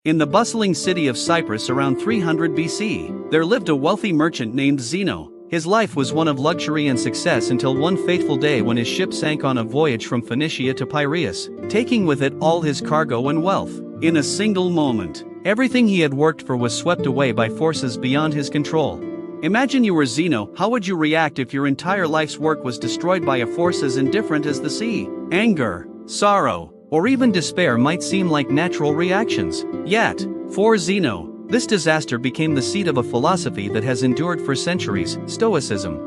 In the bustling city of Cyprus around 300 BC, there lived a wealthy merchant named Zeno. His life was one of luxury and success until one fateful day when his ship sank on a voyage from Phoenicia to Piraeus, taking with it all his cargo and wealth. In a single moment, everything he had worked for was swept away by forces beyond his control. Imagine you were Zeno. How would you react if your entire life's work was destroyed by a force as indifferent as the sea? Anger, sorrow, or even despair might seem like natural reactions. Yet, for Zeno, this disaster became the seed of a philosophy that has endured for centuries: Stoicism.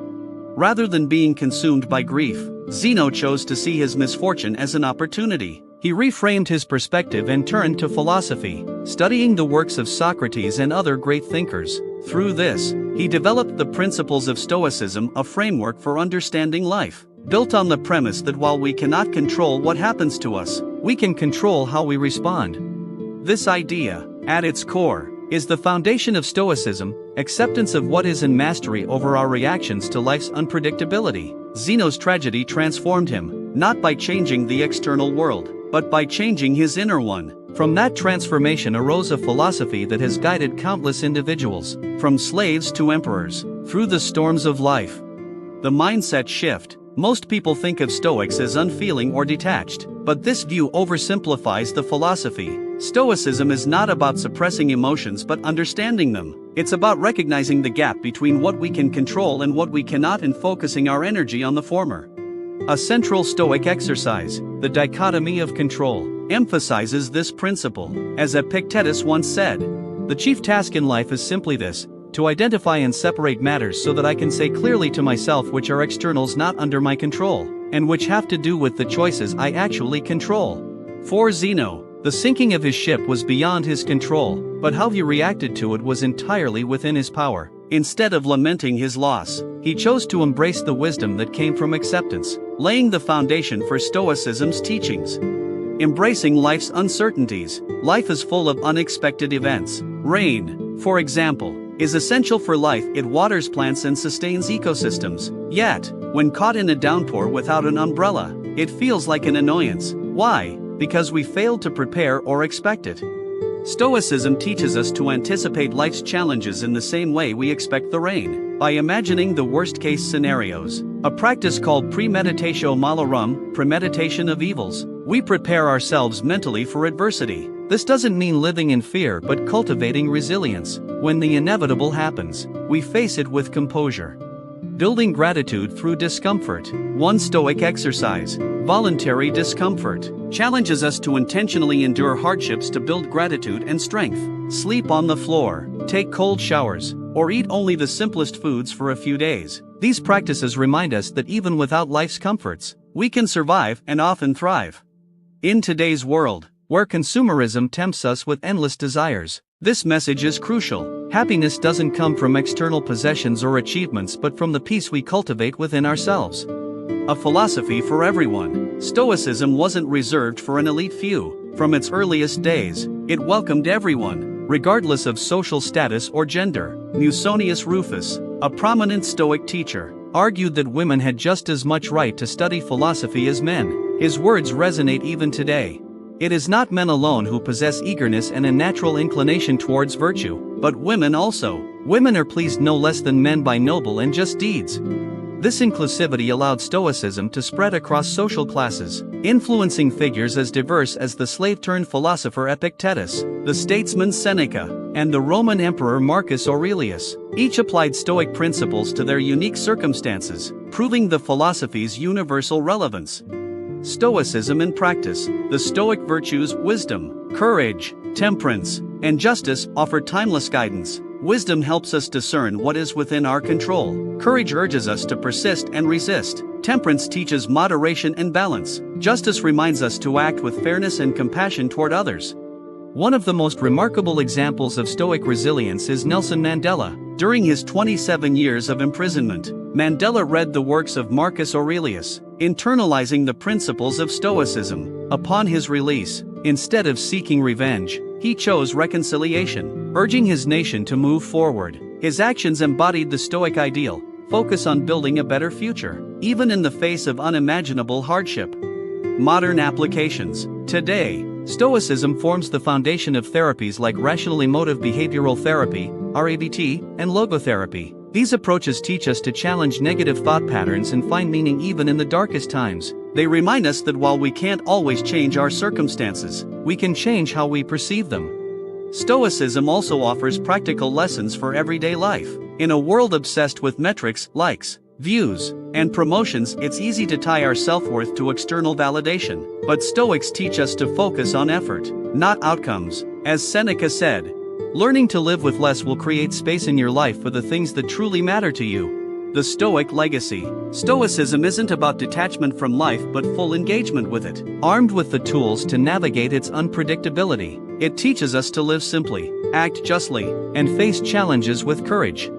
Rather than being consumed by grief, Zeno chose to see his misfortune as an opportunity. He reframed his perspective and turned to philosophy, studying the works of Socrates and other great thinkers. Through this, he developed the principles of Stoicism, a framework for understanding life, built on the premise that while we cannot control what happens to us, we can control how we respond. This idea, at its core, is the foundation of Stoicism: acceptance of what is and mastery over our reactions to life's unpredictability. Zeno's tragedy transformed him, not by changing the external world, but by changing his inner one. From that transformation arose a philosophy that has guided countless individuals, from slaves to emperors, through the storms of life. The mindset shift. Most people think of Stoics as unfeeling or detached, but this view oversimplifies the philosophy. Stoicism is not about suppressing emotions but understanding them. It's about recognizing the gap between what we can control and what we cannot and focusing our energy on the former. A central Stoic exercise, the dichotomy of control, emphasizes this principle. As Epictetus once said, "The chief task in life is simply this: to identify and separate matters so that I can say clearly to myself which are externals not under my control, and which have to do with the choices I actually control." For Zeno, the sinking of his ship was beyond his control, but how he reacted to it was entirely within his power. Instead of lamenting his loss, he chose to embrace the wisdom that came from acceptance, laying the foundation for Stoicism's teachings. Embracing life's uncertainties. Life is full of unexpected events. Rain, for example, is essential for life. It waters plants and sustains ecosystems. Yet, when caught in a downpour without an umbrella, it feels like an annoyance. Why? Because we failed to prepare or expect it. Stoicism teaches us to anticipate life's challenges in the same way we expect the rain, by imagining the worst-case scenarios. A practice called premeditatio malorum, premeditation of evils. We prepare ourselves mentally for adversity. This doesn't mean living in fear but cultivating resilience. When the inevitable happens, we face it with composure. Building gratitude through discomfort. One Stoic exercise, voluntary discomfort, challenges us to intentionally endure hardships to build gratitude and strength. Sleep on the floor, take cold showers, or eat only the simplest foods for a few days. These practices remind us that even without life's comforts, we can survive and often thrive. In today's world, where consumerism tempts us with endless desires, this message is crucial. Happiness doesn't come from external possessions or achievements but from the peace we cultivate within ourselves. A philosophy for everyone. Stoicism wasn't reserved for an elite few. From its earliest days, it welcomed everyone, regardless of social status or gender. Musonius Rufus, a prominent Stoic teacher, argued that women had just as much right to study philosophy as men. His words resonate even today. It is not men alone who possess eagerness and a natural inclination towards virtue, but women also. Women are pleased no less than men by noble and just deeds. This inclusivity allowed Stoicism to spread across social classes, influencing figures as diverse as the slave-turned-philosopher Epictetus, the statesman Seneca, and the Roman emperor Marcus Aurelius. Each applied Stoic principles to their unique circumstances, proving the philosophy's universal relevance. Stoicism in practice. The Stoic virtues: wisdom, courage, temperance, and justice offer timeless guidance. Wisdom helps us discern what is within our control. Courage urges us to persist and resist. Temperance teaches moderation and balance. Justice reminds us to act with fairness and compassion toward others. One of the most remarkable examples of Stoic resilience is Nelson Mandela. During his 27 years of imprisonment, Mandela read the works of Marcus Aurelius, internalizing the principles of Stoicism. Upon his release, instead of seeking revenge, he chose reconciliation, urging his nation to move forward. His actions embodied the Stoic ideal: focus on building a better future, even in the face of unimaginable hardship. Modern applications. Today, Stoicism forms the foundation of therapies like rational emotive behavioral therapy, RABT, and logotherapy. These approaches teach us to challenge negative thought patterns and find meaning even in the darkest times. They remind us that while we can't always change our circumstances, we can change how we perceive them. Stoicism also offers practical lessons for everyday life. In a world obsessed with metrics, likes, views, and promotions, it's easy to tie our self-worth to external validation. But Stoics teach us to focus on effort, not outcomes. As Seneca said, learning to live with less will create space in your life for the things that truly matter to you. The Stoic legacy. Stoicism isn't about detachment from life but full engagement with it. Armed with the tools to navigate its unpredictability, it teaches us to live simply, act justly, and face challenges with courage.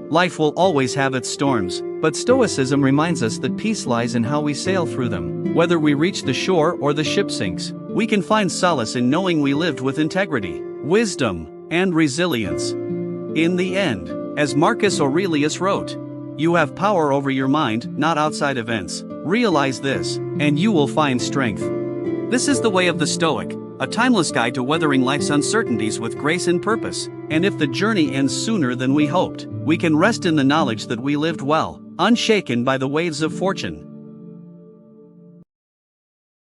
Life will always have its storms, but Stoicism reminds us that peace lies in how we sail through them. Whether we reach the shore or the ship sinks, we can find solace in knowing we lived with integrity, wisdom, and resilience. In the end, as Marcus Aurelius wrote, "You have power over your mind, not outside events. Realize this, and you will find strength." This is the way of the Stoic, a timeless guide to weathering life's uncertainties with grace and purpose. And if the journey ends sooner than we hoped, we can rest in the knowledge that we lived well, unshaken by the waves of fortune.